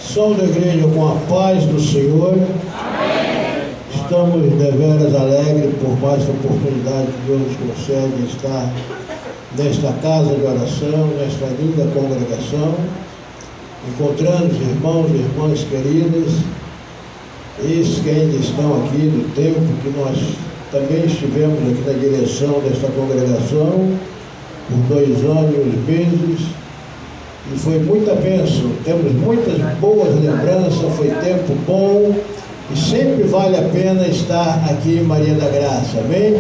Som da igreja com a paz do Senhor. Amém. Estamos deveras alegres por mais essa oportunidade que Deus nos concede de estar nesta casa de oração, nesta linda congregação, encontrando os irmãos e irmãs queridas, esses que ainda estão aqui do tempo que nós também estivemos aqui na direção desta congregação por 2 anos e meses. E foi muita bênção, temos muitas boas lembranças, foi tempo bom e sempre vale a pena estar aqui em Maria da Graça, amém?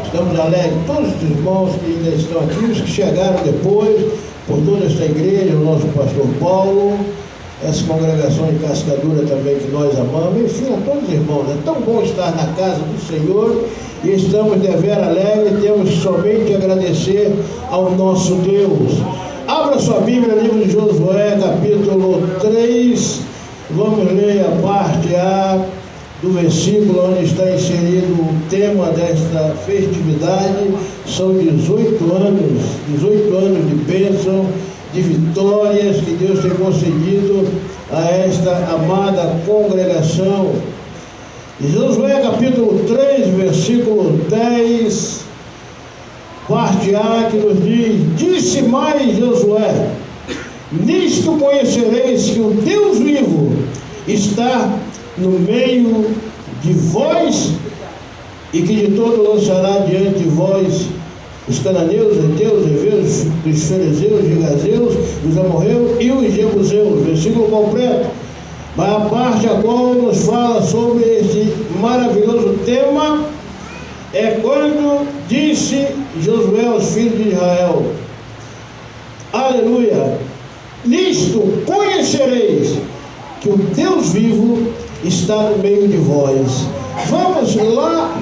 Estamos alegres, todos os irmãos que ainda estão aqui, os que chegaram depois, por toda esta igreja, o nosso pastor Paulo, essa congregação de Cascadura também que nós amamos, enfim, a todos os irmãos, é tão bom estar na casa do Senhor e estamos deveras alegres, temos somente a agradecer ao nosso Deus. Abra sua Bíblia, livro de Josué, capítulo 3, vamos ler a parte A do versículo onde está inserido o tema desta festividade. São 18 anos de bênção, de vitórias que Deus tem concedido a esta amada congregação. Josué capítulo 3, versículo 10, parte A, que nos diz: disse mais Josué: nisto conhecereis que o Deus vivo está no meio de vós, e que de todo lançará diante de vós os cananeus, os heteus, os heveus, os fariseus, os gigazeus, os amorreus e os jebuseus. Versículo completo. Mas a parte a qual nos fala sobre este maravilhoso tema é quando disse Josué aos filhos de Israel: aleluia, nisto conhecereis que o Deus vivo está no meio de vós. Vamos lá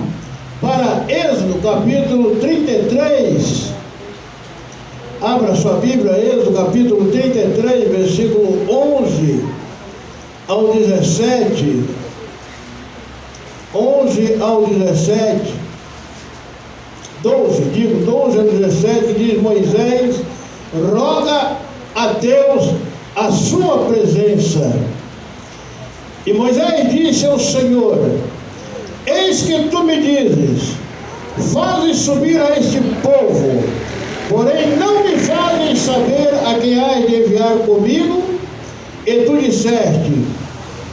para Êxodo capítulo 33. Abra sua Bíblia, Êxodo capítulo 33, versículo 11 ao 17. 11 ao 17. 12 ao 17, diz: Moisés roga a Deus a sua presença. E Moisés disse ao Senhor: eis que tu me dizes, fazes subir a este povo, porém não me fazes saber a quem hás de enviar comigo. E tu disseste: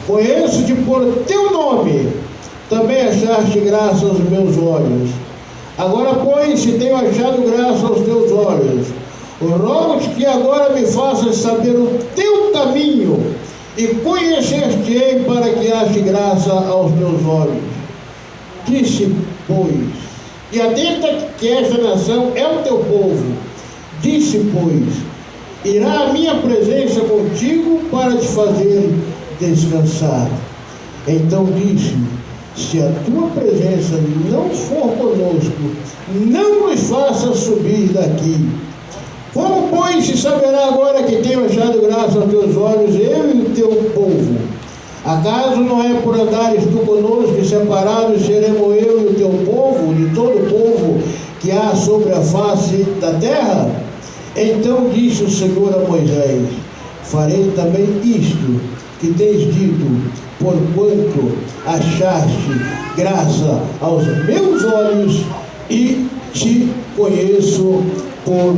conheço-te por teu nome, também achaste graça aos meus olhos. Agora, pois, se tenho achado graça aos teus olhos, rogo-te que agora me faças saber o teu caminho, e conhecer-te-ei para que ache graça aos teus olhos. Disse, pois, e atenta que esta nação é o teu povo. Disse, pois, irá a minha presença contigo para te fazer descansar. Então disse: se a tua presença não for conosco, não nos faça subir daqui. Como, pois, se saberá agora que tenho achado graça aos teus olhos, eu e o teu povo? Acaso não é por andares tu conosco e separados seremos eu e o teu povo, de todo o povo que há sobre a face da terra? Então disse o Senhor a Moisés: farei também isto que tens dito, porquanto achaste graça aos meus olhos e te conheço por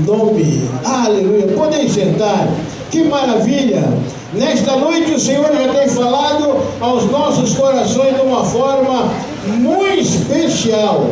nome. Aleluia. Podem sentar. Que maravilha. Nesta noite o Senhor já tem falado aos nossos corações de uma forma muito especial.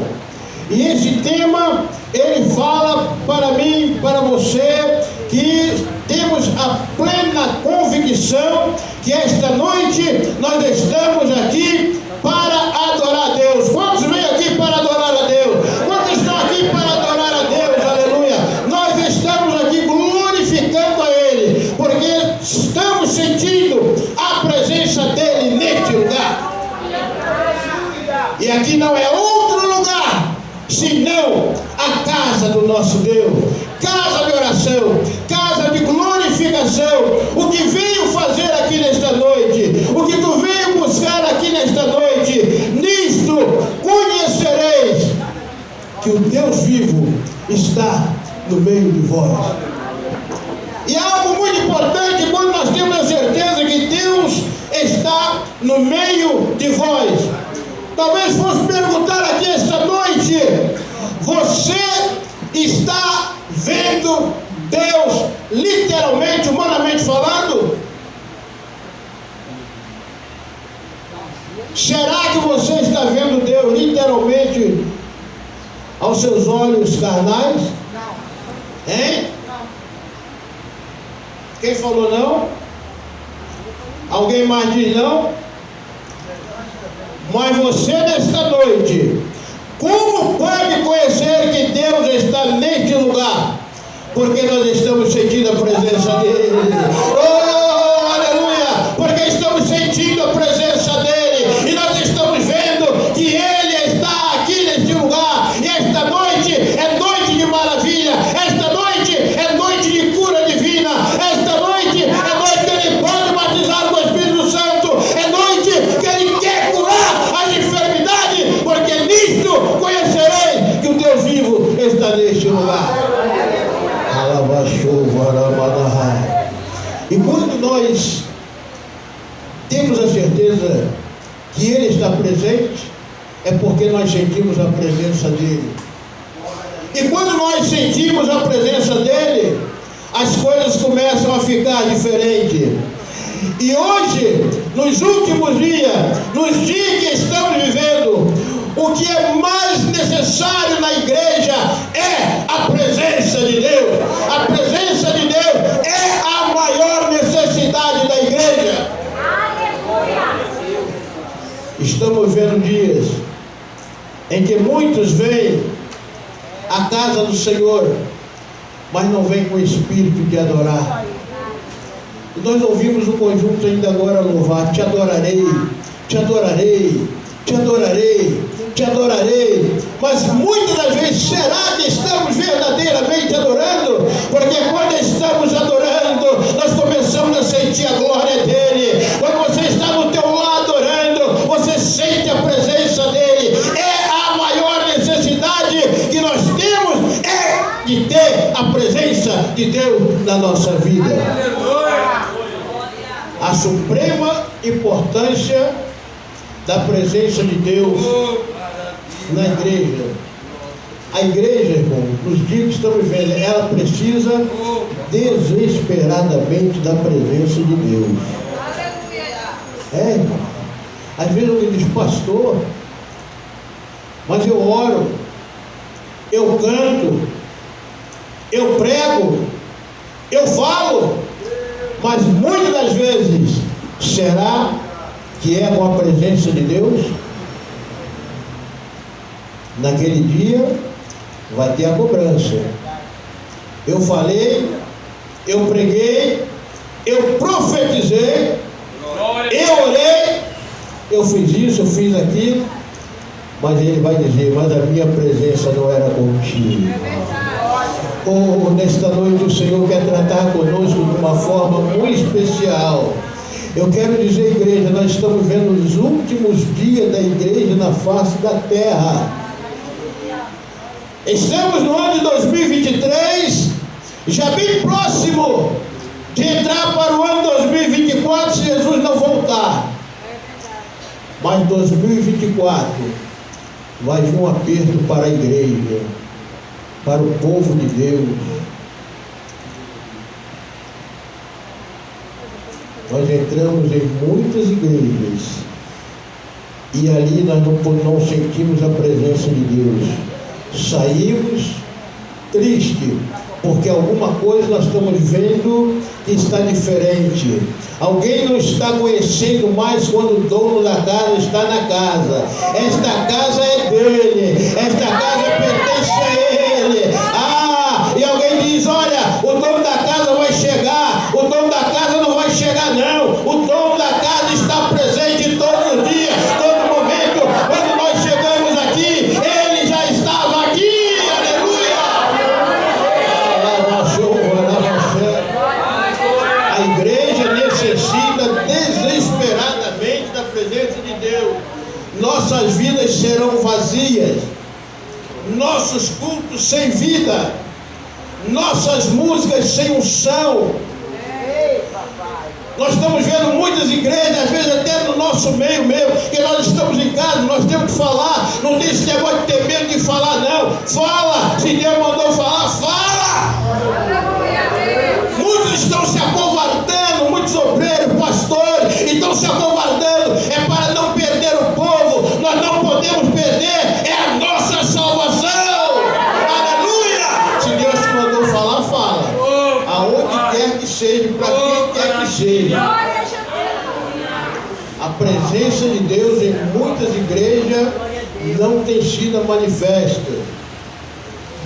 E esse tema, ele fala para mim, para você, que temos a plena convicção que esta noite nós estamos aqui para adorar a Deus. Quantos vêm aqui para adorar a Deus? Quantos estão aqui para adorar a Deus? Aleluia! Nós estamos aqui glorificando a Ele, porque estamos sentindo a presença dEle neste lugar. E aqui não é outro lugar senão a casa do nosso Deus, casa de oração, casa de glorificação. O que veio fazer aqui nesta noite, o que tu veio buscar aqui nesta noite, nisto conhecereis que o Deus vivo está no meio de vós. E algo muito importante, quando nós temos a certeza que no meio de vós. Talvez fosse perguntar aqui esta noite: você está vendo Deus literalmente, humanamente falando? Será que você está vendo Deus literalmente aos seus olhos carnais? Não. Hein? Não. Quem falou não? Alguém mais diz não? Mas você nesta noite, como pode conhecer que Deus está neste lugar? Porque nós estamos sentindo a presença dele. Oh, aleluia! Porque estamos sentindo a presença dele. E nós estamos vendo que ele está aqui neste lugar. E esta noite é noite de maravilha. Esta noite é noite de cura divina. Esta noite é noite que ele pode batizar com o Espírito Santo. É noite que ele quer curar as enfermidades. Porque nisto conhecereis que o Deus vivo está neste lugar. E quando nós temos a certeza que ele está presente, é porque nós sentimos a presença dele. E quando nós sentimos a presença dele, as coisas começam a ficar diferentes. E hoje, nos últimos dias, nos dias que estamos vivendo, o que é mais necessário na igreja é a presença de Deus. A presença de Deus é a maior necessidade da igreja. Estamos vendo dias em que muitos vêm à casa do Senhor, mas não vêm com o espírito de adorar. E nós ouvimos o conjunto ainda agora louvar: te adorarei, te adorarei, te adorarei, te adorarei. Mas muitas das vezes, será que estamos verdadeiramente adorando? Porque quando estamos adorando, nós começamos a sentir a glória dele. Quando você está no teu lado adorando, você sente a presença dele. É a maior necessidade que nós temos, é de ter a presença de Deus na nossa vida. A suprema importância da presença de Deus na igreja. A igreja, irmão, nos dias que estamos vivendo, ela precisa desesperadamente da presença de Deus. Irmão. Às vezes alguém diz: pastor, mas eu oro, eu canto, eu prego, eu falo, mas muitas das vezes, será que é com a presença de Deus? Naquele dia vai ter a cobrança. Eu falei, eu preguei, eu profetizei, eu orei, eu fiz isso, eu fiz aquilo, mas ele vai dizer: mas a minha presença não era contigo. Oh, nesta noite o Senhor quer tratar conosco de uma forma muito especial. Eu quero dizer, igreja, nós estamos vendo os últimos dias da igreja na face da terra. Estamos no ano de 2023, já bem próximo de entrar para o ano 2024, se Jesus não voltar. Mas 2024 vai vir um aperto para a igreja, para o povo de Deus. Nós entramos em muitas igrejas e ali nós não sentimos a presença de Deus. Saímos tristes, porque alguma coisa nós estamos vendo que está diferente. Alguém não está conhecendo mais quando o dono da casa está na casa. Esta casa é dele, esta casa pertence a ele. E alguém diz: olha, o dono da casa vai chegar. O dono da casa não vai chegar não. O dono da casa está presente todos os dias, todo momento. Quando nós chegamos aqui, ele já estava aqui. Aleluia! A igreja necessita desesperadamente da presença de Deus. Nossas vidas serão vazias, nossos cultos sem vida, nossas músicas sem unção. Nós estamos vendo muitas igrejas, às vezes até no nosso nosso meio mesmo, que nós estamos em casa, nós temos que falar, não tem esse negócio de ter medo de falar não, fala, se Deus mandou falar, fala! Muitos estão se acovardando, muitos obreiros, pastores, estão se acovardando, é para não perder o povo, nós não podemos perder, é a nossa salvação, aleluia! Se Deus te mandou falar, fala, aonde quer que seja, para quem quer que seja. A presença de Deus em muitas igrejas não tem sido manifesta.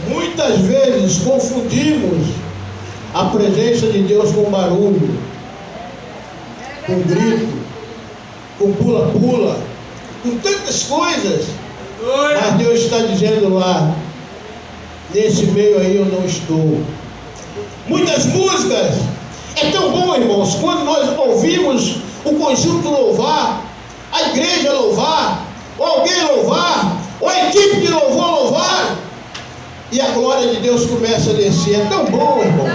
Muitas vezes confundimos a presença de Deus com barulho, com grito, com pula-pula, com tantas coisas. Mas Deus está dizendo lá, nesse meio aí eu não estou. Muitas músicas, é tão bom, irmãos, quando nós ouvimos o conjunto louvar, a igreja louvar, ou alguém louvar, ou a equipe de louvor louvar, e a glória de Deus começa a descer. É tão bom, irmão.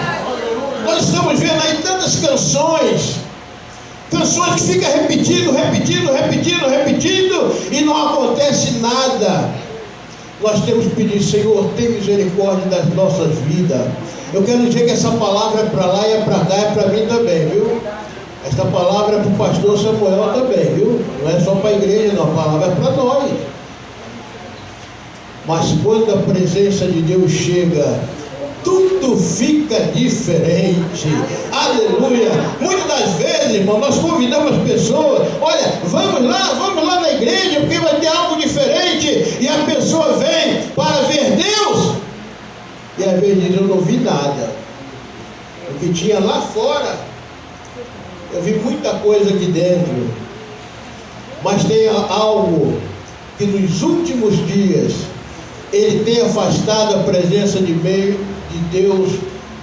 Nós estamos vendo aí tantas canções que ficam repetindo, e não acontece nada. Nós temos que pedir, Senhor, tem misericórdia das nossas vidas. Eu quero dizer que essa palavra é para lá e é para cá, é para mim também, viu? Esta palavra é para o pastor Samuel também, viu? Não é só para a igreja, não. A palavra é para nós. Mas quando a presença de Deus chega, tudo fica diferente. Aleluia! Muitas das vezes, irmão, nós convidamos as pessoas, olha, vamos lá na igreja, porque vai ter algo diferente. E a pessoa vem para ver Deus. E às vezes diz, eu não vi nada. O que tinha lá fora, eu vi muita coisa aqui dentro, mas tem algo que nos últimos dias ele tem afastado a presença de Deus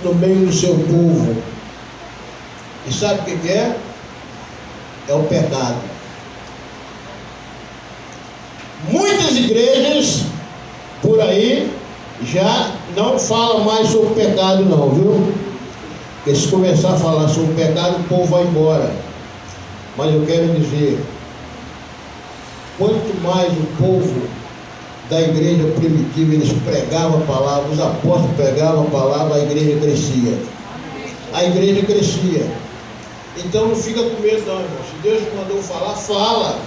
no meio do seu povo. E sabe o que é? É o pecado. Muitas igrejas por aí já não falam mais sobre pecado não, viu? Porque se começar a falar sobre o pecado, o povo vai embora. Mas eu quero dizer, quanto mais o povo da igreja primitiva, eles pregavam a palavra, os apóstolos pregavam a palavra, a igreja crescia. A igreja crescia. Então não fica com medo não, irmão. Se Deus te mandou falar, fala.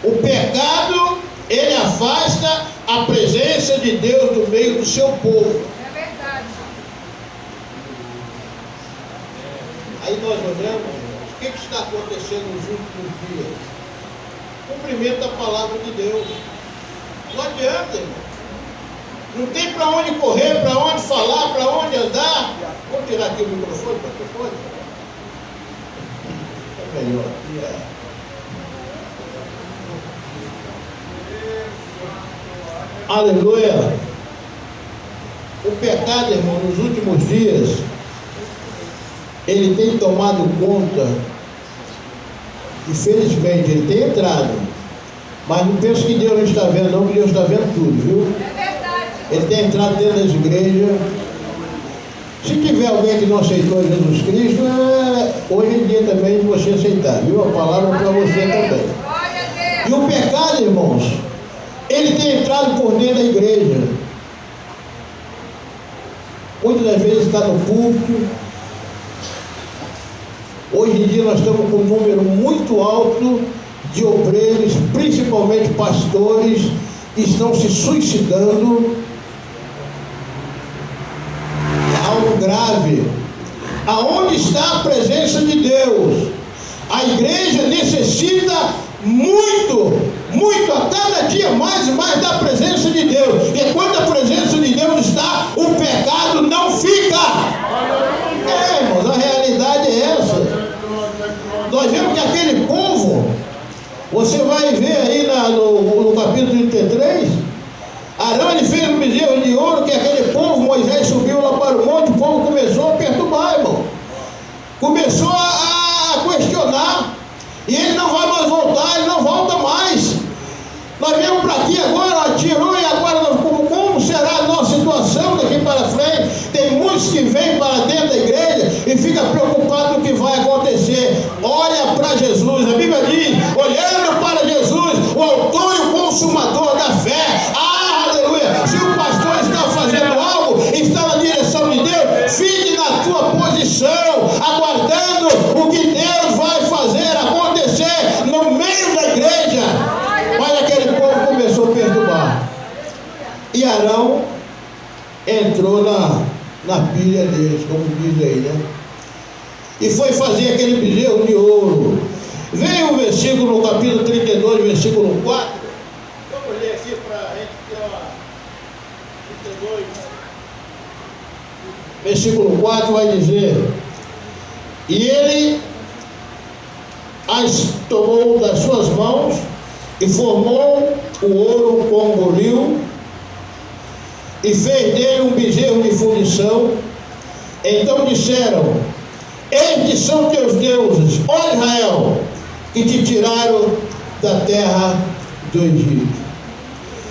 O pecado, ele afasta a presença de Deus no meio do seu povo. Aí nós olhamos, o que está acontecendo nos últimos dias? Cumprimento a palavra de Deus. Não adianta, irmão. Não tem para onde correr, para onde falar, para onde andar. Vou tirar aqui o microfone, para que pode? É melhor. Aleluia. O pecado, irmão, nos últimos dias, ele tem tomado conta, infelizmente, ele tem entrado, mas não penso que Deus não está vendo não, que Deus está vendo tudo, viu? É verdade. Ele tem entrado dentro das igrejas. Se tiver alguém que não aceitou Jesus Cristo, hoje em dia também de você aceitar, viu? A palavra é para você também. E o pecado, irmãos, ele tem entrado por dentro da igreja. Muitas das vezes está no púlpito. Hoje em dia nós estamos com um número muito alto de obreiros, principalmente pastores, que estão se suicidando. É algo grave. Aonde está a presença de Deus? A igreja necessita muito, a cada dia mais e mais da presença de Deus. E quando a presença de Deus está, o pecado não fica. Irmãos, a realidade é essa. Nós vemos que aquele povo, você vai ver aí no capítulo 33, Arão ele fez um bezerro de ouro, que aquele povo, Moisés subiu lá para o monte, o povo começou a perturbar, irmão. Começou a questionar. E ele não vai mais voltar, ele não volta mais. Nós viemos para aqui agora, tirou, e agora como será a nossa situação daqui para frente? Tem muitos que vêm para dentro da igreja e ficam preocupados com o que vai acontecer. Olha para Jesus, a Bíblia diz Arão entrou na pilha deles, como diz aí, né? E foi fazer aquele bezerro de ouro. Veio o versículo no capítulo 32, versículo 4. Vamos ler aqui para a gente ter uma 32. Versículo 4 vai dizer: e ele as tomou das suas mãos e formou o ouro com um boril e fez dele um bezerro de fundição. Então disseram: estes são teus deuses, ó Israel, que te tiraram da terra do Egito.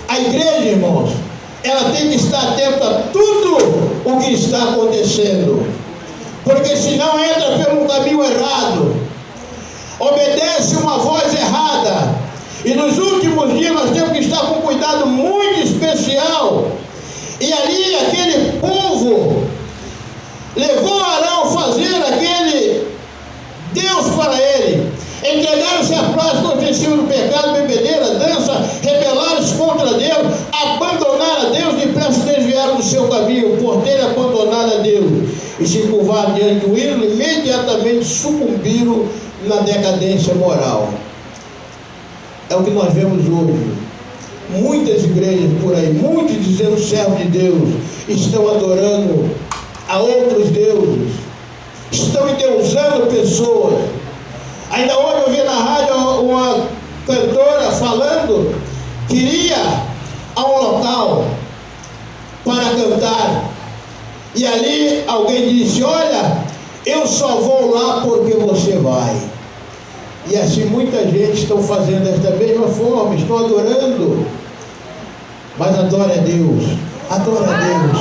A igreja, irmãos, ela tem que estar atenta a tudo o que está acontecendo, porque senão entra pelo caminho errado, obedece uma voz errada. E nos últimos dias nós temos que estar com um cuidado muito especial. E ali aquele povo levou Arão a fazer aquele Deus para ele. Entregaram-se à prática ofensiva do pecado, bebedeira, dança, rebelaram-se contra Deus, abandonaram a Deus, depressa desviaram do seu caminho, por terem abandonado a Deus e se curvaram diante do ídolo, imediatamente sucumbiram na decadência moral. É o que nós vemos hoje. Muitas igrejas por aí, muitos dizendo servos de Deus, estão adorando a outros deuses, estão endeusando pessoas. Ainda hoje eu vi na rádio uma cantora falando que iria a um local para cantar, e ali alguém disse: olha, eu só vou lá porque você vai. E assim muita gente está fazendo desta mesma forma, estão adorando. Mas adora a Deus, adora a Deus,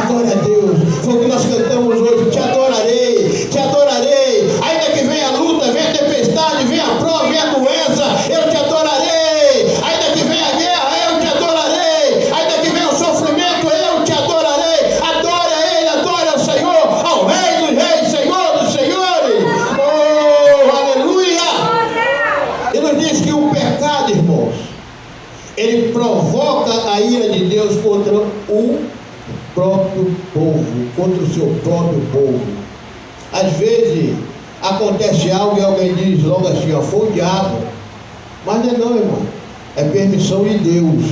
adora a Deus. Foi o que nós cantamos hoje: te adorarei, te adorarei. Ainda que venha a luta, venha a tempestade, venha a prova, venha a doença, eu te adorarei. Ainda que venha a guerra, eu te adorarei. Ainda que venha o sofrimento, eu te adorarei. Adore a Ele, adore ao Senhor, ao Rei dos Reis, Senhor dos Senhores. Oh, aleluia! E nos diz que o pecado, irmãos, ele provoca a ira de Deus contra o próprio povo, contra o seu próprio povo. Às vezes acontece algo e alguém diz logo assim: ó, foi o diabo. Mas não é não, irmão, é permissão de Deus.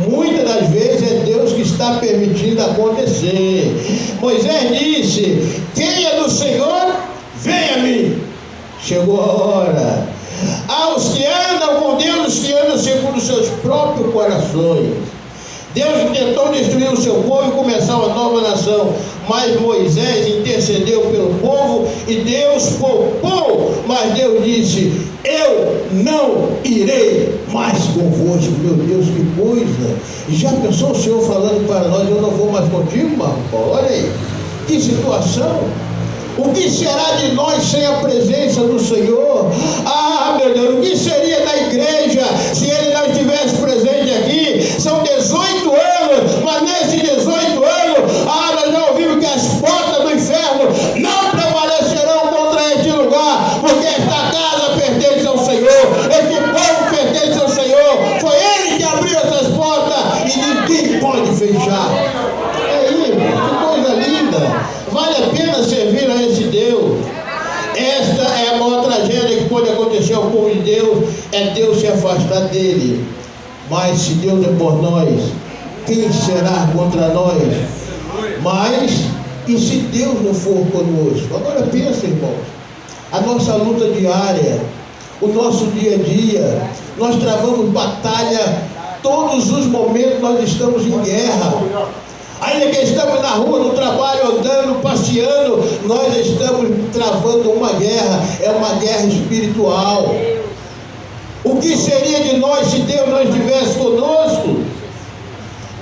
Muitas das vezes é Deus que está permitindo acontecer. Moisés disse: quem é do Senhor, venha a mim. Chegou a hora. Aos que andam com Deus, os que andam segundo os seus próprios corações. Deus tentou destruir o seu povo e começar uma nova nação, mas Moisés intercedeu pelo povo e Deus poupou. Mas Deus disse: eu não irei mais convosco. Meu Deus, que coisa! Já pensou o Senhor falando para nós: eu não vou mais contigo, Marco Paulo? Olha aí, que situação! O que será de nós sem a presença do Senhor? Ah, meu Deus, o que seria da igreja se Ele não estivesse presente aqui? São 18 anos, mas nesses 18 anos, nós já ouvimos que as portas do inferno não prevalecerão contra este lugar, porque esta casa pertence ao Senhor, este povo pertence ao Senhor. Foi Ele que abriu essas portas e ninguém pode fechar. É isso, que coisa linda! Vale a pena servir a esse Deus. Esta é a maior tragédia que pode acontecer ao povo de Deus, é Deus se afastar dele. Mas se Deus é por nós, quem será contra nós? Mas, e se Deus não for conosco? Agora pensa, irmãos, a nossa luta diária, o nosso dia a dia, nós travamos batalha, todos os momentos nós estamos em guerra. Ainda que estamos na rua, no trabalho, andando, passeando, nós estamos travando uma guerra, é uma guerra espiritual. O que seria de nós se Deus não estivesse conosco?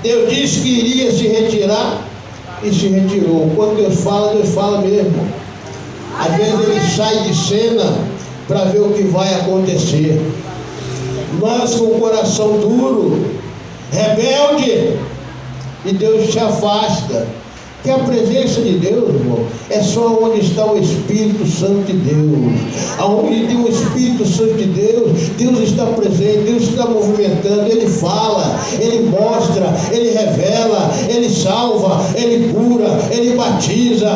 Deus disse que iria se retirar e se retirou. Quando Deus fala mesmo. Às vezes Ele sai de cena para ver o que vai acontecer. Nós com o coração duro, rebelde, e Deus se afasta. Que a presença de Deus, irmão, é só onde está o Espírito Santo de Deus. Aonde tem o Espírito Santo de Deus, Deus está presente, Deus está movimentando. Ele fala, Ele mostra, Ele revela, Ele salva, Ele cura, Ele batiza,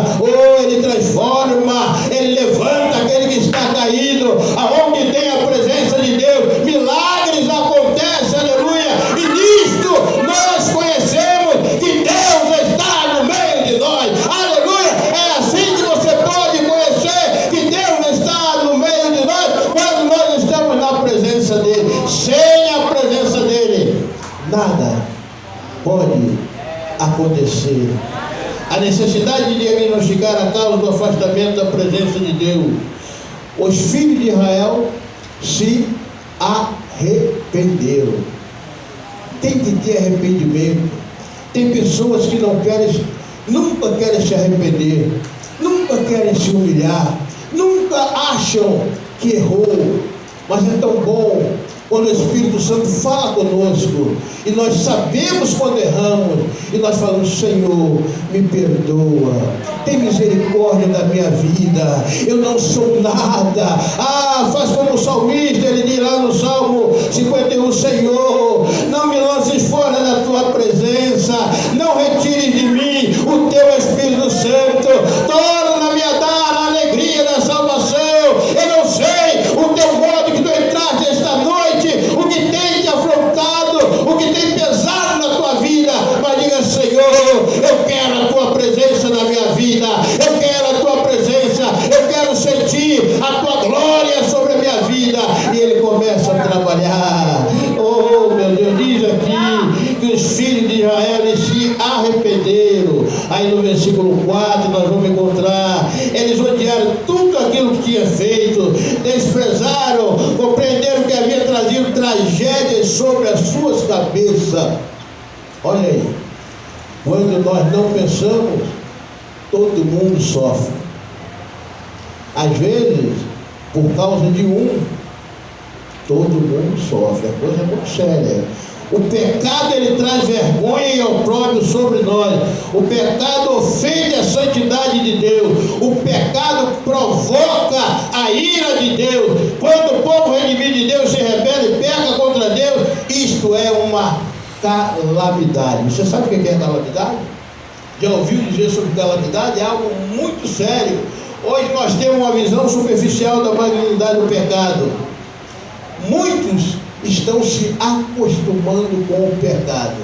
Ele transforma, Ele levanta aquele que está caído. Aonde tem a presença de Deus, milagres acontecem, aleluia. E nisto nós conhecemos que Deus está no meio de nós, aleluia. É assim que você pode conhecer que Deus está no meio de nós, quando nós estamos na presença dEle. Sem a presença dEle, nada pode acontecer. A necessidade de diagnosticar a causa do afastamento da presença de Deus. Os filhos de Israel se arrependeram. Tem que ter arrependimento. Tem pessoas que nunca querem se arrepender, nunca querem se humilhar, nunca acham que errou. Mas é tão bom quando o Espírito Santo fala conosco e nós sabemos quando erramos e nós falamos: Senhor, me perdoa, tem misericórdia da minha vida, eu não sou nada. Faz como o salmista, ele diz lá no Salmo 51, Senhor, não me lances fora da tua presença, não retires de mim o teu Espírito Santo, torna-me a dar a alegria da salvação. Eu não sei o teu modo que tu entraste esta noite, o que tem te afrontado, o que tem pesado na tua vida, mas diga: Senhor, eu quero a tua presença na minha vida, eu quero a tua presença, eu quero sentir a tua glória sobre a minha vida. E ele começa a trabalhar. Oh meu Deus, diz aqui que os filhos de Israel, eles se arrependeram. Aí no versículo 4 nós vamos encontrar: eles odiaram tudo aquilo que tinha feito, desprezaram, compreenderam que havia trazido tragédias sobre as suas cabeças. Olha aí, quando nós não pensamos, todo mundo sofre. Às vezes, por causa de todo mundo sofre. A coisa é muito séria. O pecado, ele traz vergonha e opróbrio sobre nós. O pecado ofende a santidade de Deus. O pecado provoca a ira de Deus. Quando o povo redimido de Deus se rebela e peca contra Deus, isto é uma calamidade. Você sabe o que é calamidade? Já ouviu dizer sobre calamidade? É algo muito sério. Hoje nós temos uma visão superficial da malignidade do pecado. Muitos estão se acostumando com o pecado.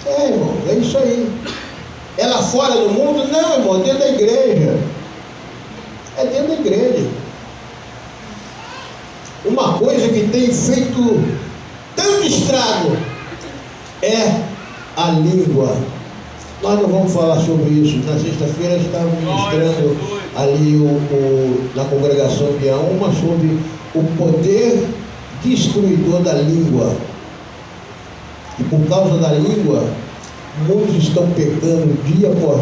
Irmão, é isso aí. É lá fora do mundo? Não, irmão, dentro da igreja. É dentro da igreja. Uma coisa que tem feito tanto estrago é a língua. Nós não vamos falar sobre isso. Na sexta-feira estávamos ministrando ali na congregação de Auma sobre o poder destruidor da língua. E por causa da língua, muitos estão pecando dia por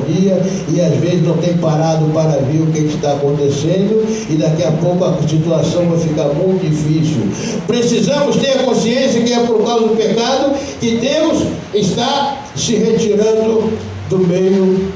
dia, e às vezes não tem parado para ver o que está acontecendo, e daqui a pouco a situação vai ficar muito difícil. Precisamos ter a consciência que é por causa do pecado que Deus está se retirando do meio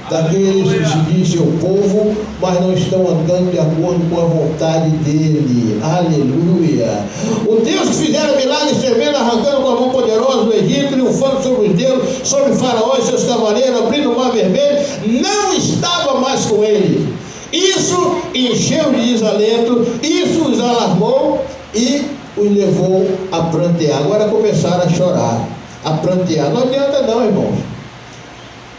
daqueles que se dizem seu povo, mas não estão andando de acordo com a vontade dele. Aleluia! O Deus que fizera milagres tremendos, arrancando com a mão poderosa do Egito, triunfando sobre os deuses, sobre Faraó e seus cavaleiros, abrindo o mar vermelho, não estava mais com ele. Isso encheu de desalento, isso os alarmou e os levou a prantear. Agora começaram a chorar, a prantear. Não adianta não, irmãos.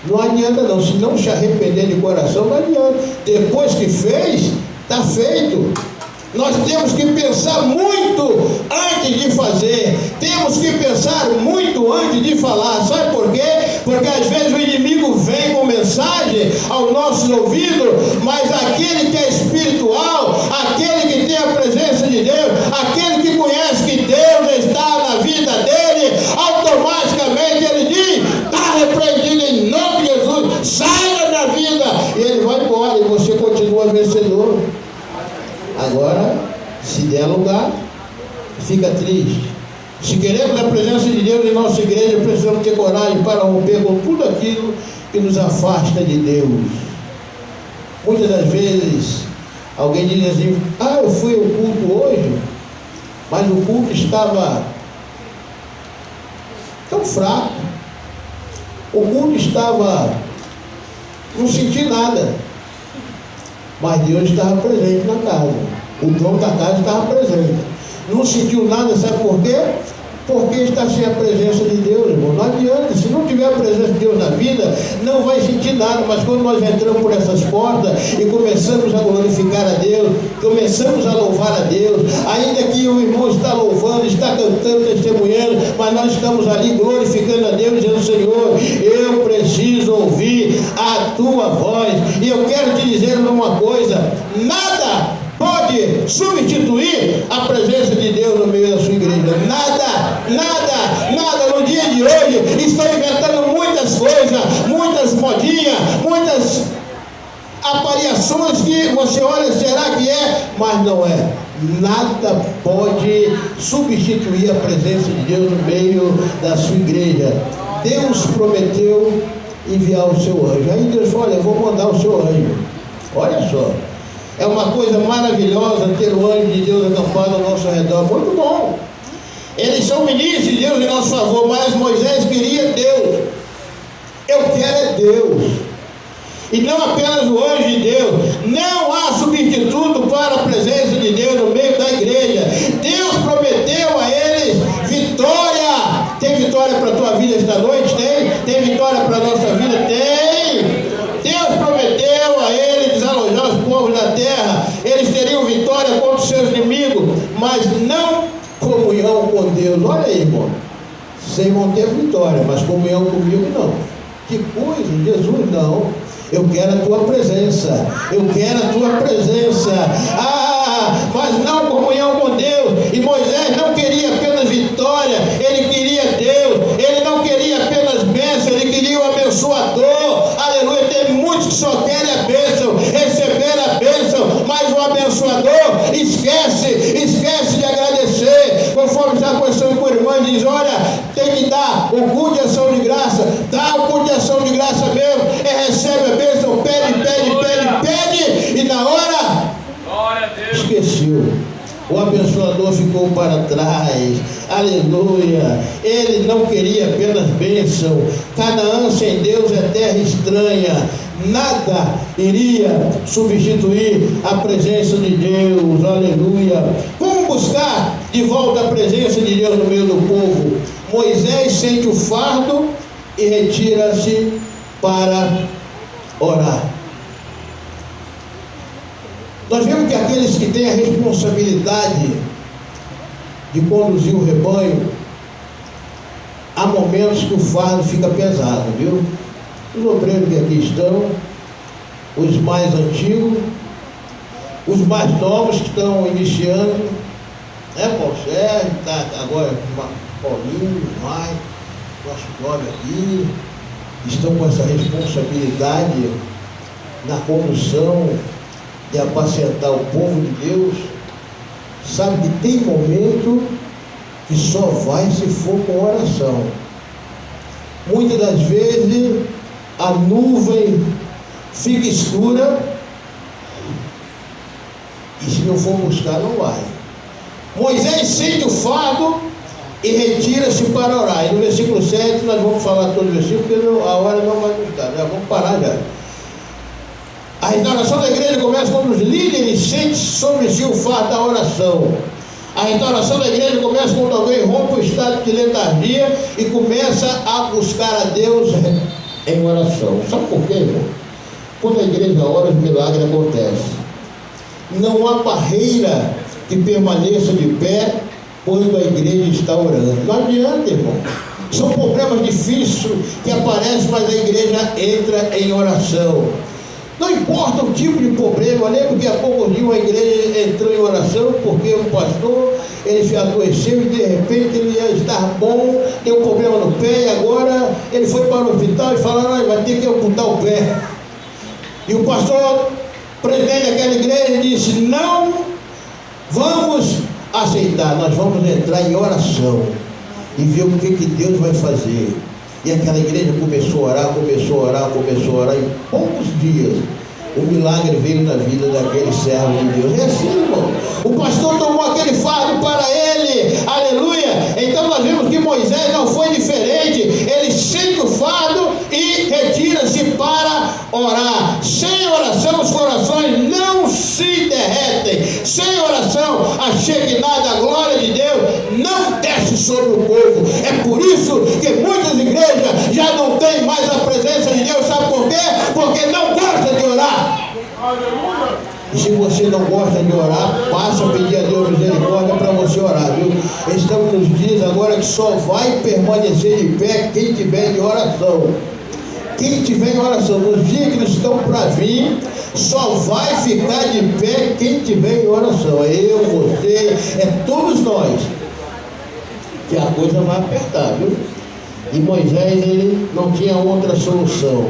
Não adianta não, se não se arrepender de coração, não adianta. Depois que fez, está feito. Nós temos que pensar muito antes de fazer. Temos que pensar muito antes de falar. Sabe por quê? Porque às vezes o inimigo vem com mensagem aos nossos ouvidos, mas aquele que é espiritual, aquele que tem a presença de Deus, aquele que conhece que Deus está na vida dele, automaticamente ele diz: está repreendido em nome de Jesus, saia da vida. E ele vai embora e você continua vencedor. Agora, se der lugar, fica triste, Se queremos a presença de Deus em nossa igreja, precisamos ter coragem para romper com tudo aquilo que nos afasta de Deus. Muitas das vezes, alguém diz assim: eu fui ao culto hoje, mas o culto estava tão fraco, o culto estava, não senti nada, mas Deus estava presente na casa, o dono da casa estava presente. Não sentiu nada, sabe por quê? Porque está sem a presença de Deus, irmão. Não adianta, se não tiver a presença de Deus na vida, não vai sentir nada. Mas quando nós entramos por essas portas e começamos a glorificar a Deus, começamos a louvar a Deus, ainda que o irmão está louvando, está cantando, testemunhando, mas nós estamos ali glorificando a Deus, dizendo: Senhor, eu preciso ouvir a tua voz. E eu quero te dizer uma coisa: nada pode substituir a presença de Deus no meio da sua igreja. Nada, nada, nada. No dia de hoje estão inventando muitas coisas, muitas modinhas, muitas aparições que você olha, será que é? Mas não é. Nada pode substituir a presença de Deus no meio da sua igreja. Deus prometeu enviar o seu anjo. Aí Deus falou: olha, eu vou mandar o seu anjo. Olha só. É uma coisa maravilhosa ter o anjo de Deus acampado ao nosso redor. Muito bom. Eles são ministros de Deus em nosso favor, mas Moisés queria Deus. Eu quero é Deus. E não apenas o anjo de Deus. Não há substituto para a presença de Deus no meio da igreja. Deus prometeu a eles vitória. Tem vitória para a tua vida esta noite? Tem? Tem vitória para a nossa vida? Tem. Deus prometeu a eles desalojar os povos da terra. Eles teriam vitória contra os seus inimigos, mas não comunhão com Deus. Olha aí, irmão. Vocês vão ter vitória, mas comunhão comigo não. Que coisa, Jesus não. Eu quero a tua presença. Eu quero a tua presença. Mas não comunhão com Deus. E Moisés não queria apenas vitória, ele queria Deus. Ele não queria apenas bênção, ele queria o abençoador. Aleluia. Tem muitos que só querem a bênção, receber a bênção, mas o abençoador esquece de agradecer. Conforme está conversando com o irmão, diz: olha, tem que dar o culto de ação de graça. Dá o culto de ação de graça mesmo. Recebe a bênção, pede, e na hora esqueceu. O abençoador ficou para trás. Aleluia. Ele não queria apenas bênção. Canaã sem Deus é terra estranha. Nada iria substituir a presença de Deus. Aleluia. Como buscar de volta a presença de Deus no meio do povo? Moisés sente o fardo e retira-se para orar. Nós vemos que aqueles que têm a responsabilidade de conduzir o rebanho, há momentos que o fardo fica pesado, viu? Os obreiros que aqui estão, os mais antigos, os mais novos que estão iniciando, né? Paulo Sérgio, tá agora Paulinho, mais, nosso jovem aqui, estão com essa responsabilidade na condução de apacentar o povo de Deus. Sabe que tem momento que só vai se for com oração. Muitas das vezes a nuvem fica escura e se não for buscar não vai. Moisés sente o fardo e retira-se para orar. E no versículo 7 nós vamos falar todo o versículo, porque a hora não vai nos dar, já vamos parar já. A restauração da igreja começa quando os líderes sentem sobre si o fardo da oração. A restauração da igreja começa quando alguém rompe o estado de letargia e começa a buscar a Deus em oração. Sabe por quê, irmão? Quando a igreja ora, os milagres acontecem. Não há barreira que permaneça de pé quando a igreja está orando. Não adianta, irmão. São problemas difíceis que aparecem, mas a igreja entra em oração. Não importa o tipo de problema. Eu lembro que há poucos dias uma igreja entrou em oração porque o pastor, ele se adoeceu e de repente ele ia estar bom, tem um problema no pé e agora ele foi para o hospital e falaram: vai ter que amputar o pé. E o pastor, presidente daquela igreja, disse: não vamos aceitar, nós vamos entrar em oração. e ver o que Deus vai fazer. E aquela igreja começou a orar, em poucos dias o milagre veio na vida daquele servo de Deus. É assim, irmão. O pastor tomou aquele fardo para ele, aleluia. Então nós vemos que Moisés não foi diferente. Ele sente o fardo e retira-se para orar. Sem oração os corações não se derretem. Sem oração a Shekinah da glória de Deus não desce sobre o povo. É por isso que muitas igrejas já não têm mais a presença de Deus. Sabe por quê? Porque não gostam de orar. E se você não gosta de orar, passa a pedir a Deus misericórdia para você orar, viu? Estamos nos dias agora que só vai permanecer de pé quem tiver em oração. Quem tiver em oração, nos dias que estão para vir, só vai ficar de pé quem tiver em oração. É eu, você, é todos nós. Que a coisa vai apertar, viu? E Moisés, ele não tinha outra solução.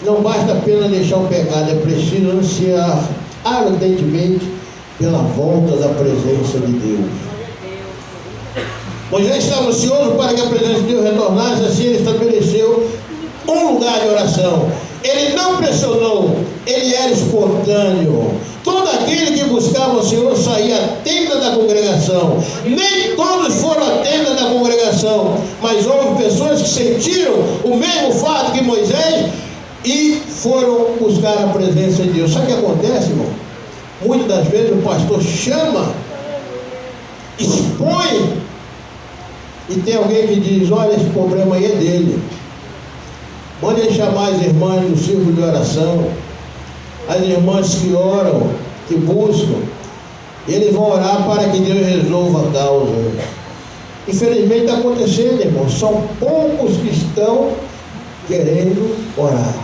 Não basta apenas deixar o pecado, é preciso ansiar ardentemente pela volta da presença de Deus. Moisés estava ansioso para que a presença de Deus retornasse, assim ele estabeleceu um lugar de oração. Ele não pressionou, ele era espontâneo. Todo aquele que buscava o Senhor saía à tenda da congregação. Nem todos foram à tenda da congregação, mas houve pessoas que sentiram o mesmo fato que Moisés e foram buscar a presença de Deus. Sabe o que acontece, irmão? Muitas das vezes o pastor chama, expõe, e tem alguém que diz: olha, esse problema aí é dele. Mande ele chamar as irmãs do círculo de oração, as irmãs que oram, que buscam, eles vão orar para que Deus resolva a causa. Infelizmente está acontecendo, irmão. São poucos que estão querendo orar.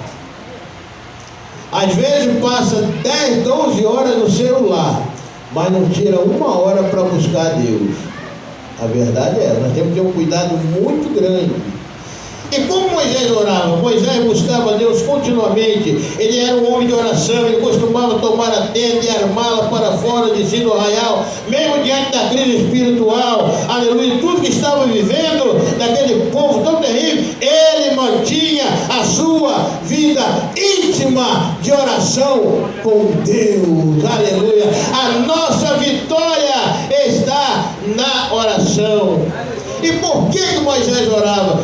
Às vezes passa 10, 12 horas no celular, mas não tira uma hora para buscar Deus. A verdade é, nós temos que ter um cuidado muito grande. E como Moisés orava? Moisés buscava Deus continuamente. Ele era um homem de oração. Ele costumava tomar a tenda e armá-la para fora de si do arraial, mesmo diante da crise espiritual, aleluia, tudo que estava vivendo daquele povo tão terrível. Ele mantinha a sua vida íntima de oração com Deus, aleluia. A nossa vitória está na oração. E por que Moisés orava?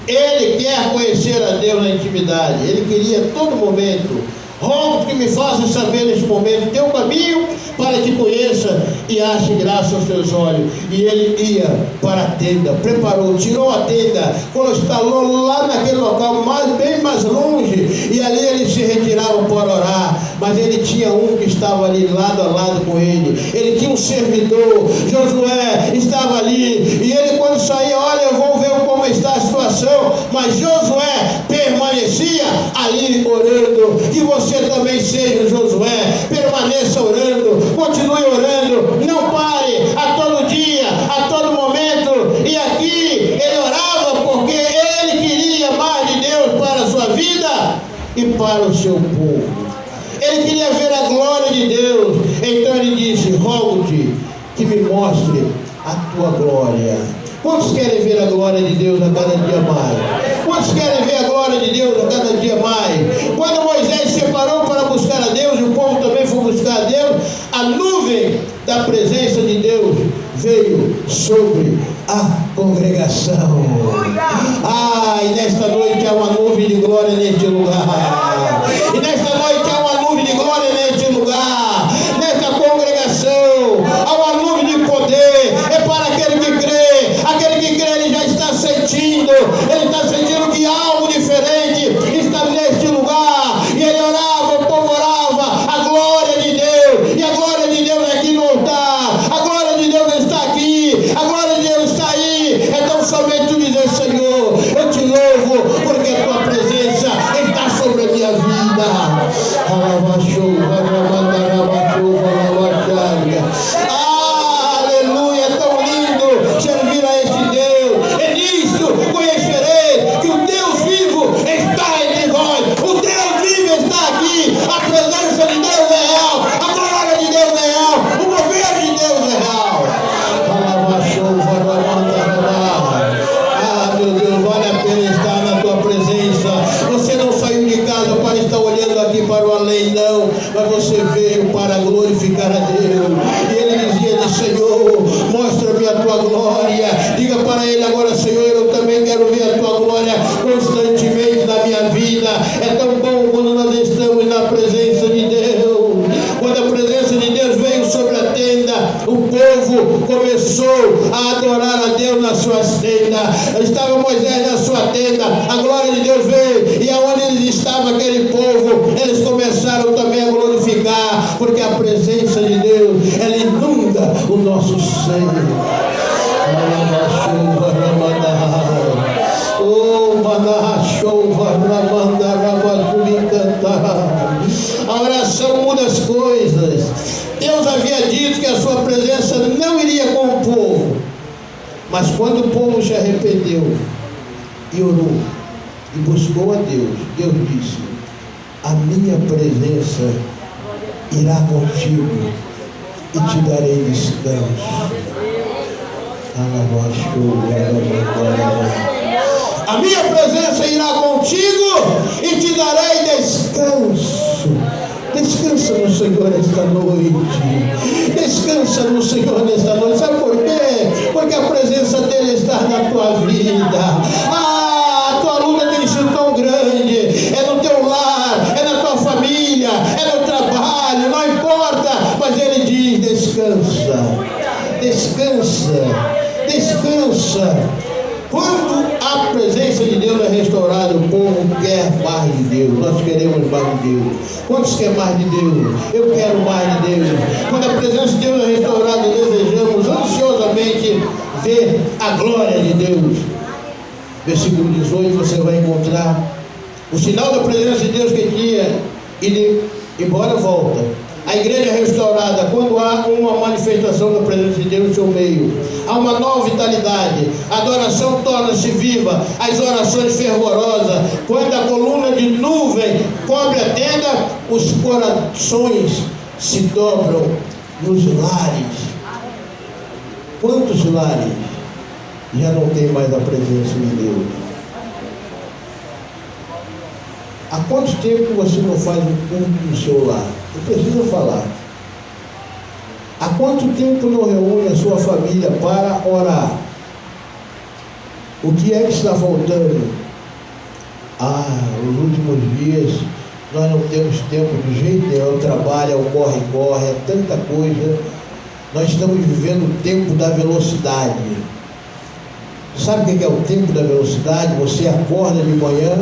Ele quer conhecer a Deus na intimidade. Ele queria a todo momento: rogo que me faça saber neste momento teu caminho, para que conheça e ache graça aos teus olhos. E ele ia para a tenda, preparou, tirou a tenda, instalou lá naquele local bem mais longe, e ali ele se retirava para orar. Mas ele tinha um que estava ali lado a lado com ele. Ele tinha um servidor, Josué, estava ali, e ele, quando saía: olha, eu vou ver como está a situação. Mas Josué permanecia ali orando. Que você também seja Josué, permaneça orando, continue orando, não pare, a todo dia, a todo momento. E aqui ele orava porque ele queria mais de Deus para a sua vida e para o seu povo. Ele queria ver a glória de Deus. Então ele disse: rogo-te que me mostre a tua glória. Quantos querem ver a glória de Deus a cada dia mais? Quantos querem ver a glória de Deus a cada dia mais? Quando Moisés se separou para buscar a Deus, e o povo também foi buscar a Deus, a nuvem da presença de Deus veio sobre a congregação. E nesta noite há uma nuvem de glória neste lugar. E nesta noite há uma nuvem de glória neste lugar. Nesta congregação há uma nuvem de poder. É para aquele que crê. Aquele que crê, ele já está sentindo. Ele está sentindo que algo diferente está neste lugar. E ele orava, o povo orava, a glória de Deus. E a glória de Deus é aqui no altar. A glória de Deus está aqui. A glória de Deus está aí. Então somente tu dizer: Senhor, eu te louvo, porque a tua presença está mas você veio para glorificar a Deus. E ele dizia: Senhor, mostra-me a tua glória. Diga para ele agora: Senhor, eu também quero ver a tua glória constantemente na minha vida. É tão bom quando nós estamos na presença de Deus. Quando a presença de Deus veio sobre a tenda, o povo começou a adorar a Deus nas suas tendas. Estava Moisés na sua tenda, a glória de Deus veio, e aonde estava aquele povo, eles começaram também a glorificar, porque a presença de Deus, ela inunda o nosso ser. A oração muda as coisas. Deus havia dito que a sua presença não iria com o povo, mas quando o povo se arrependeu e orou e buscou a Deus, Deus disse: a minha presença irá contigo e te darei descanso. A minha presença irá contigo e te darei descanso. Descansa no Senhor esta noite. Descansa no Senhor nesta noite. Sabe por quê? Porque a presença dele está na tua vida. A tua luta tem sido tão grande. É no teu lar, é na tua família, é no trabalho, não importa. Mas ele diz: descansa. Descansa. Descansa. Quando a presença de Deus é restaurada, o povo quer mais de Deus. Nós queremos mais de Deus. Quantos querem mais de Deus? Eu quero mais de Deus. Quando a presença de Deus é restaurada, desejamos ansiosamente ver a glória de Deus. Versículo 18, você vai encontrar o sinal da presença de Deus que tinha ido embora, volta. A igreja é restaurada quando há uma manifestação da presença de Deus no seu meio. Há uma nova vitalidade. A adoração torna-se viva. As orações fervorosas. Quando a coluna de nuvem cobre a tenda, os corações se dobram nos lares. Quantos lares já não tem mais a presença de Deus? Há quanto tempo você não faz um culto no seu lar? Eu preciso falar. Há quanto tempo não reúne a sua família para orar? O que é que está faltando? Nos últimos dias nós não temos tempo de jeito nenhum. O trabalho, o corre-corre, é tanta coisa. Nós estamos vivendo o tempo da velocidade. Sabe o que é o tempo da velocidade? Você acorda de manhã,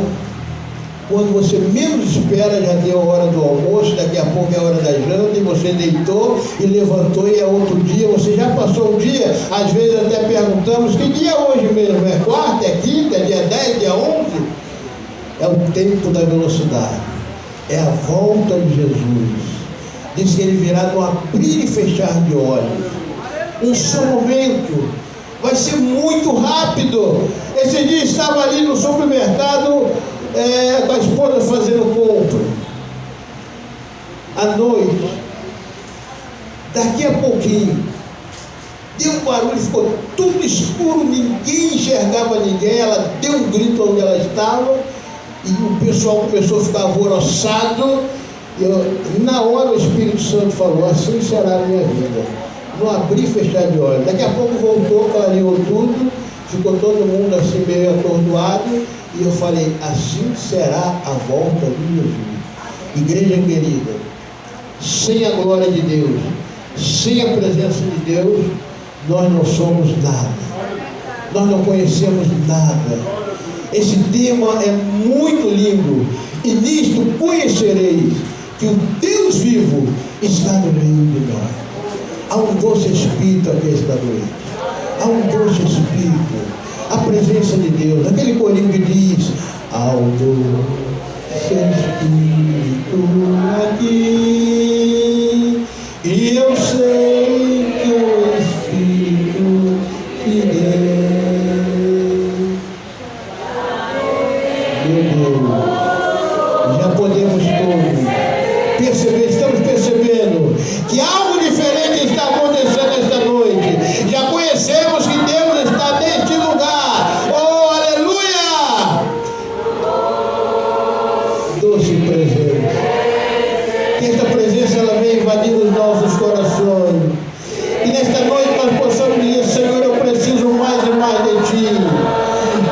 quando você menos espera, já deu a hora do almoço, daqui a pouco é a hora da janta, e você deitou e levantou, e é outro dia, você já passou o dia. Às vezes até perguntamos: que dia é hoje mesmo? É quarta, é quinta, é dia 10, dia 11? É o tempo da velocidade, é a volta de Jesus. Diz que ele virá no abrir e fechar de olhos. Um só momento, vai ser muito rápido. Esse dia estava ali no supermercado, com a esposa fazendo compra à noite. Daqui a pouquinho deu um barulho, ficou tudo escuro, ninguém enxergava ninguém. Ela deu um grito onde ela estava e o pessoal começou a ficar alvoroçado. Na hora o Espírito Santo falou: assim será a minha vida, no abrir e fechar de olhos. Daqui a pouco voltou, clareou tudo, ficou todo mundo assim meio atordoado. E eu falei: assim será a volta de Jesus. Igreja querida, sem a glória de Deus, sem a presença de Deus, nós não somos nada. Nós não conhecemos nada. Esse tema é muito lindo. E nisto conhecereis que o Deus vivo está no meio de nós. Há um doce Espírito aqui esta noite. Há um doce Espírito. A presença de Deus, aquele corinho que diz: ao doce Espírito aqui, e eu sei que o Espírito de Deus. Meu Deus, já podemos todos perceber, estamos percebendo que algo diferente está acontecendo esta noite. Já conhecemos que Deus está neste lugar. Doce presente. Que esta presença ela vem invadindo os nossos corações. E nesta noite nós possamos dizer: Senhor, eu preciso mais e mais de Ti.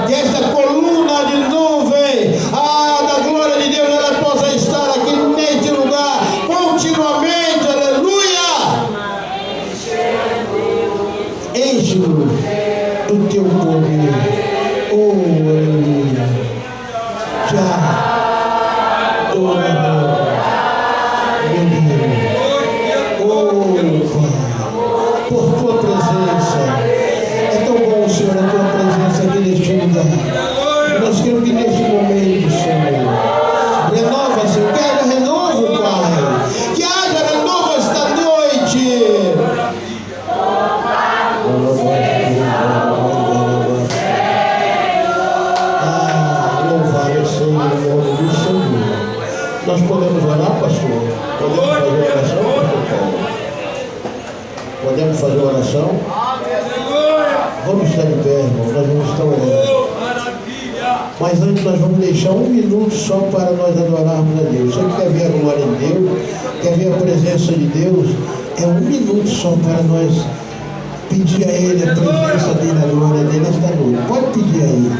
Que esta coluna de nuvem, da glória de Deus, ela possa estar aqui neste lugar continuamente. Aleluia! Enche-nos do Teu poder. Oh, aleluia! Já, oh, meu Deus, oh, Pai, por Tua presença. É tão bom, Senhor, a Tua presença aqui neste lugar. Nós queremos que neste momento, Senhor, renova, Senhor, que haja renovo, Pai, que haja renovo esta noite. Louvado seja o nome do Senhor. Nós podemos orar, pastor? Podemos fazer oração, pastor? Podemos fazer oração? Vamos estar de pé, irmão, nós vamos estar orando. Mas antes nós vamos deixar 1 minuto só para nós adorarmos a Deus. Você que quer ver a glória de Deus, quer ver a presença de Deus, é 1 minuto só para nós pedir a Ele a presença dele, a glória dele esta noite. Pode pedir a Ele.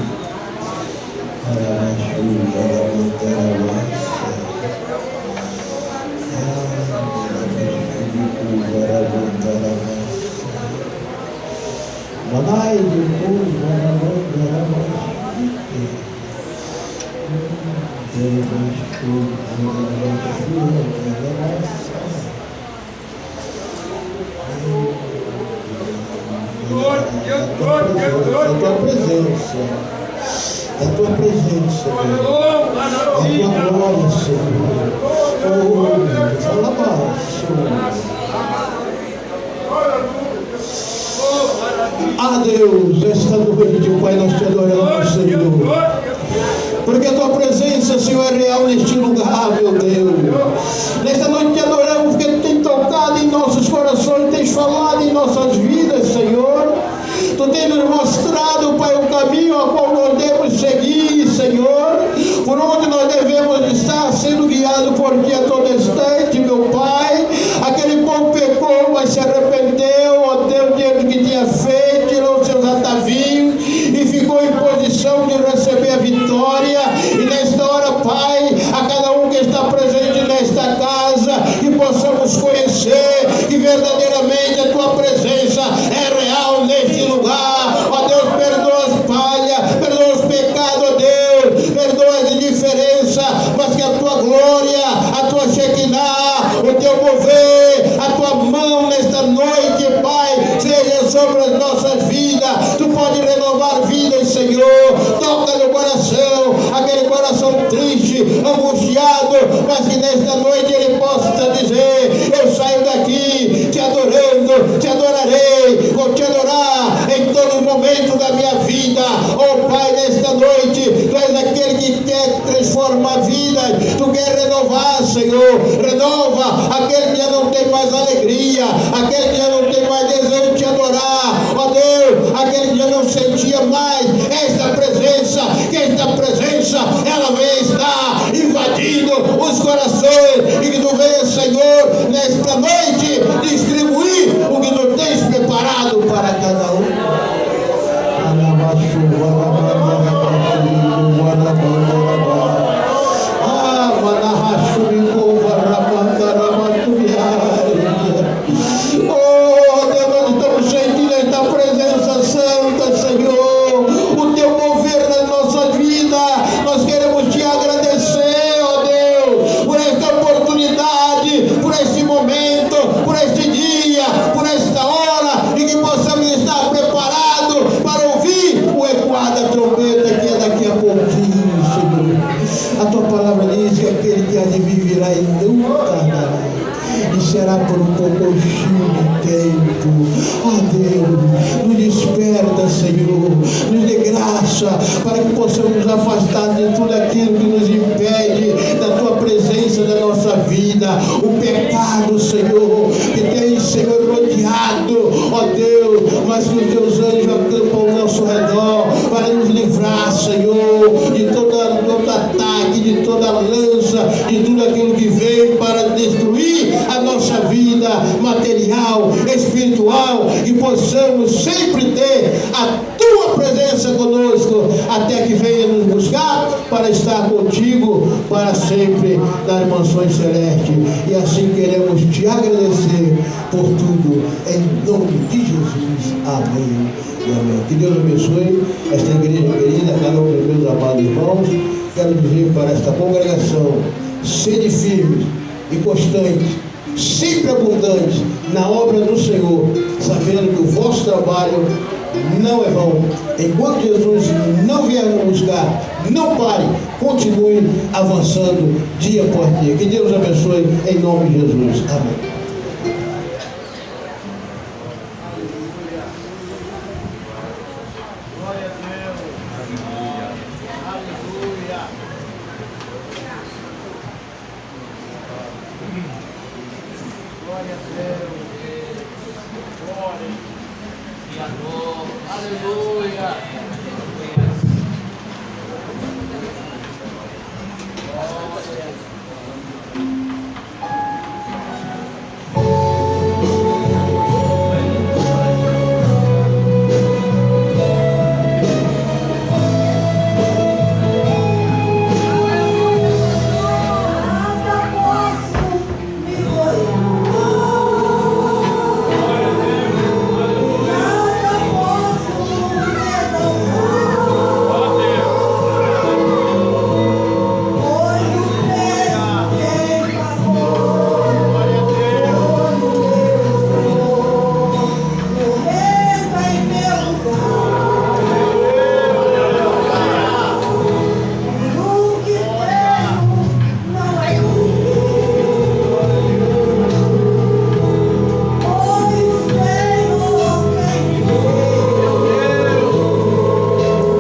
É a Tua presença, Deus. É a Tua glória, Senhor. Oh, Deus, fala mais, Senhor. Deus, esta noite, Pai, nós te adoramos, Senhor. Porque a Tua presença, Senhor, é real neste lugar, meu Deus. Nesta noite te adoramos porque Tu tens tocado em nossos corações, tens falado em nossas vidas, Senhor. Tu tens nos mostrado, Pai, o caminho ao qual nós devemos seguir, Senhor. Por onde nós devemos estar sendo guiado por Ti a todo instante, meu Pai. Aquele povo pecou, mas se arrependeu, ó Deus, diante do que tinha feito, tirou os seus atavios e ficou em posição de receber a vitória. E nesta hora, Pai, a cada um que está presente nesta casa, que possamos conhecer que verdadeiramente a Tua presença é real neste lugar. Ó Deus, perdoa as falhas, perdoa os pecados, ó Deus, perdoa as indiferenças, mas que a Tua glória, a Tua Shekinah, o Teu mover, a Tua mão nesta noite, Pai, seja sobre as nossas vidas. Tu pode renovar vidas, Senhor. Toca no coração, aquele coração triste, angustiado, mas que nesta noite ele possa dizer: eu saio daqui te adorando, te adorarei, vou te adorar em todo momento da minha vida. Oh Pai, nesta noite, Tu és aquele que quer transformar vidas, Tu quer renovar, Senhor. Renova aquele que já não tem mais alegria, aquele que já não tem mais desejo de te adorar, ó Deus, aquele que já não sentia mais esta presença, que esta presença ela vem estar invadindo os corações, e que Tu venha, Senhor, nesta noite distribuir o que Tu tens preparado para cada um. Oh Deus, nós estamos sentindo esta presença santa, Senhor, o Teu mover nas nossas vidas. Nós queremos Te agradecer, ó Deus, por esta oportunidade, por este momento, por este dia, por esta hora, e que possamos estar preparados para ouvir o ecoar da trombeta, que é daqui a pouquinho, Senhor. A Tua palavra diz que aquele que há de vir virá e não tardará, e será por um pouquinho de tempo. Deus, nos desperta, Senhor, nos dê graça para que possamos nos afastar de tudo aquilo que nos impede da Tua presença na nossa vida. O pecado, Senhor, que tem, Senhor, rodeado, ó Deus, mas que os Teus anjos acampam ao nosso redor para nos livrar, Senhor, de todo ataque, de toda lança, de tudo aquilo que vem para destruir vida material, espiritual, e possamos sempre ter a tua presença conosco, até que venha nos buscar para estar contigo para sempre nas mansões celestes. E assim queremos te agradecer por tudo, em nome de Jesus. Amém e amém. Que Deus abençoe esta igreja querida, cada um dos meus amados irmãos. Quero dizer para esta congregação: sede firmes e constantes, sempre abundantes na obra do Senhor, sabendo que o vosso trabalho não é vão. Enquanto Jesus não vier nos buscar, não pare, continue avançando dia após dia. Que Deus abençoe em nome de Jesus. Amém. Aleluia. Glória.